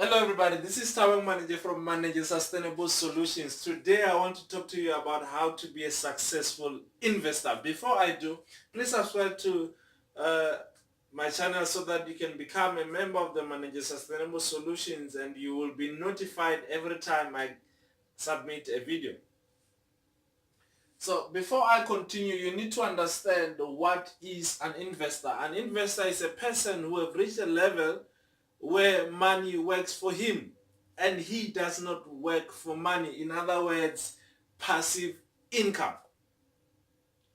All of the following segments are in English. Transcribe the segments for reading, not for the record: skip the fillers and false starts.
Hello everybody, this is Tawang Manager from Manager Sustainable Solutions. Today I want to talk to you about how to be a successful investor. Before I do, please subscribe to uh, my channel so that you can become a member of the Manager Sustainable Solutions and you will be notified every time I submit a video. So before I continue, you need to understand what is an investor. An investor is a person who have reached a level where money works for him and he does not work for money. In other words, passive income.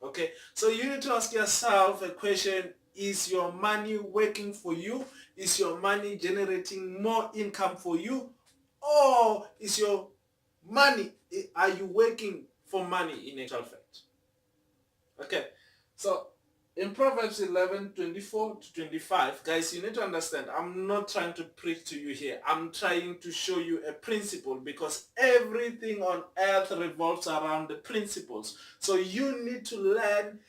Okay, so you need to ask yourself a question: is your money working for you? Is your money generating more income for you? Or is your money, are you working for money in actual fact? Okay, so in Proverbs 11:24-25, guys, you need to understand, I'm not trying to preach to you here. I'm trying to show you a principle because everything on earth revolves around the principles. So you need to learn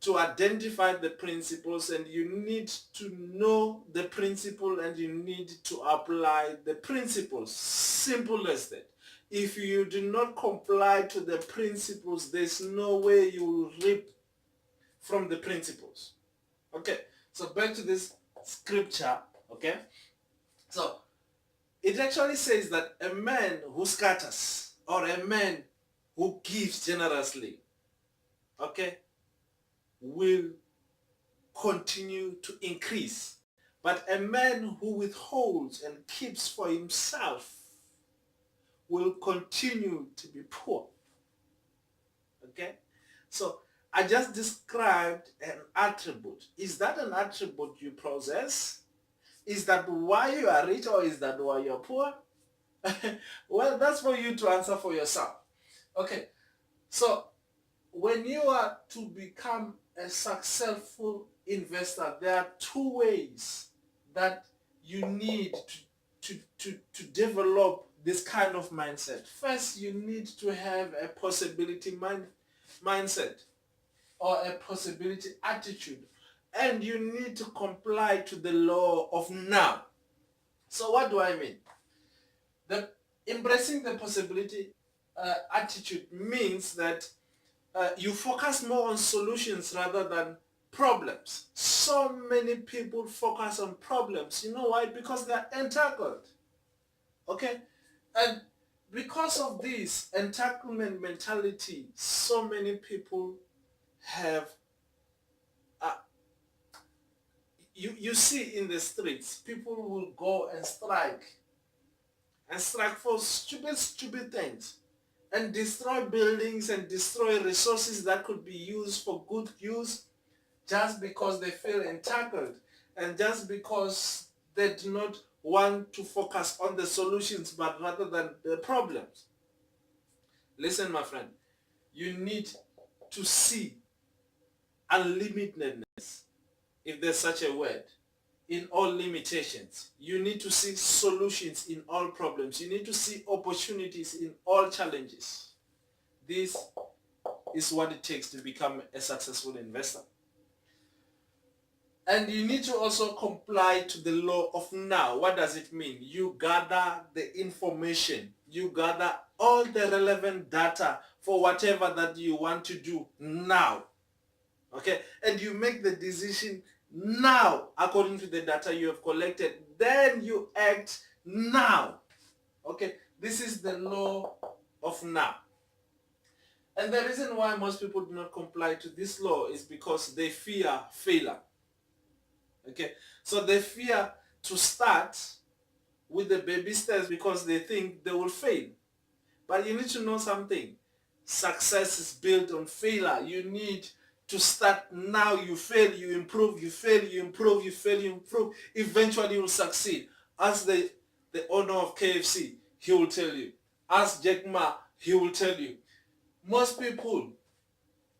to identify the principles and you need to know the principle and you need to apply the principles. Simple as that. If you do not comply to the principles, there's no way you will reap from the principles. Okay, so back to this scripture. Okay, so it actually says that a man who scatters or a man who gives generously, okay, will continue to increase, but a man who withholds and keeps for himself will continue to be poor. Okay, so I just described an attribute. Is that an attribute you possess? Is that why you are rich or is that why you're poor? Well, that's for you to answer for yourself. Okay, so when you are to become a successful investor, there are two ways that you need to develop this kind of mindset. First, you need to have a possibility mindset or a possibility attitude, and you need to comply to the law of now. So what do I mean? The embracing the possibility attitude means that you focus more on solutions rather than problems. So many people focus on problems. You know why? Because they're entangled. Okay? And because of this entanglement mentality, so many people have you see in the streets, people will go and strike for stupid things and destroy buildings and destroy resources that could be used for good use just because they feel entangled and just because they do not want to focus on the solutions but rather than the problems. Listen, my friend, you need to see unlimitedness, if there's such a word, in all limitations. You need to see solutions in all problems. You need to see opportunities in all challenges. This is what it takes to become a successful investor. And you need to also comply to the law of now. What does it mean? You gather the information. You gather all the relevant data for whatever that you want to do now. Okay? And you make the decision now according to the data you have collected. Then you act now. Okay? This is the law of now. And the reason why most people do not comply to this law is because they fear failure. Okay, so they fear to start with the baby steps because they think they will fail. But you need to know something. Success is built on failure. You need to start now. You fail, you improve, you fail, you improve, you fail, you improve. Eventually you will succeed. Ask the owner of KFC, he will tell you. Ask Jack Ma, he will tell you. Most people,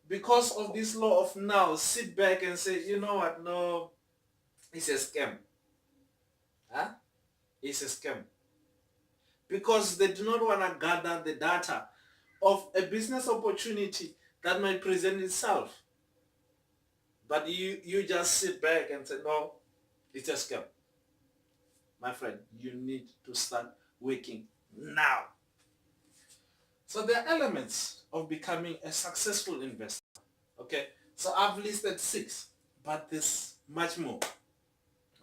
because of this law of now, sit back and say, you know what, no, it's a scam. Huh? It's a scam. Because they do not want to gather the data of a business opportunity that might present itself. But you just sit back and say, no, it's a scam. my friend, you need to start working now. So there are elements of becoming a successful investor. Okay, so I've listed 6, but there's much more.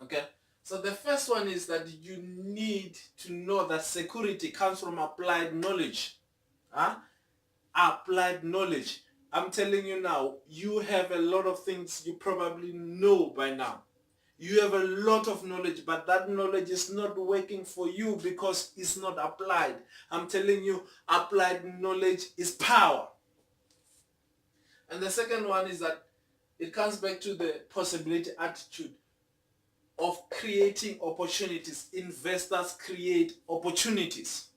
Okay, so the first one is that you need to know that security comes from applied knowledge. Huh? Applied knowledge. I'm telling you now, you have a lot of things you probably know by now. You have a lot of knowledge, but that knowledge is not working for you because it's not applied. I'm telling you, applied knowledge is power. And the second one is that it comes back to the possibility attitude of creating opportunities. Investors create opportunities.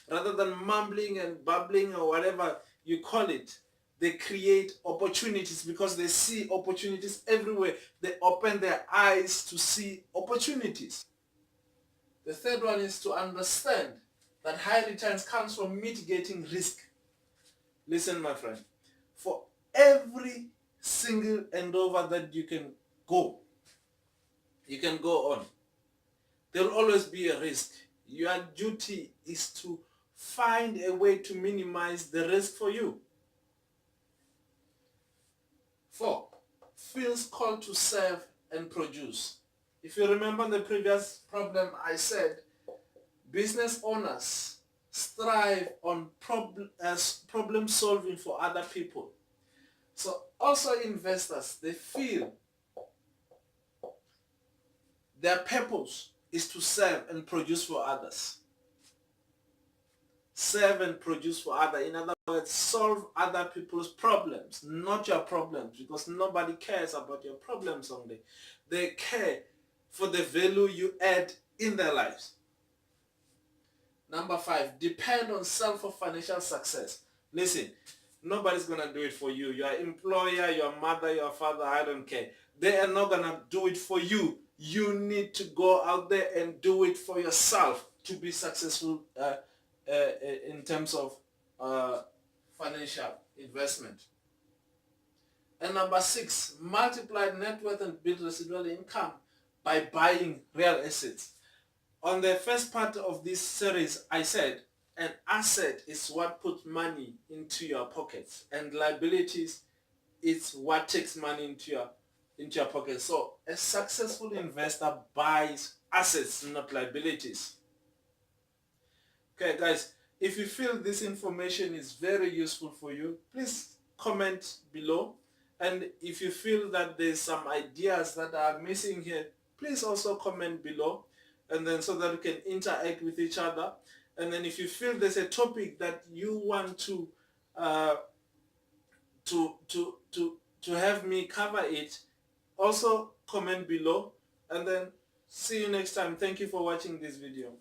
Rather than mumbling and bubbling or whatever you call it, they create opportunities because they see opportunities everywhere. They open their eyes to see opportunities. The third one is to understand that high returns comes from mitigating risk. Listen, my friend, for every single endeavor that you can go on, there will always be a risk. Your duty is to find a way to minimize the risk for you. 4, feels called to serve and produce. If you remember the previous problem, I said business owners strive on problem solving for other people. So also investors, they feel their purpose is to serve and produce for others. Serve and produce for others. In other words, solve other people's problems, not your problems, because nobody cares about your problems only. They care for the value you add in their lives. Number 5, depend on self for financial success. Listen, nobody's going to do it for you. Your employer, your mother, your father, I don't care. They are not going to do it for you. You need to go out there and do it for yourself to be successful in terms of financial investment. And number 6, multiply net worth and build residual income by buying real assets. On the first part of this series, I said an asset is what puts money into your pockets, and liabilities is what takes money into your pocket. So a successful investor buys assets, not liabilities. Okay, guys, if you feel this information is very useful for you, please comment below. And if you feel that there's some ideas that are missing here, please also comment below, and then so that we can interact with each other. And then if you feel there's a topic that you want to have me cover it, also comment below. And then see you next time. Thank you for watching this video.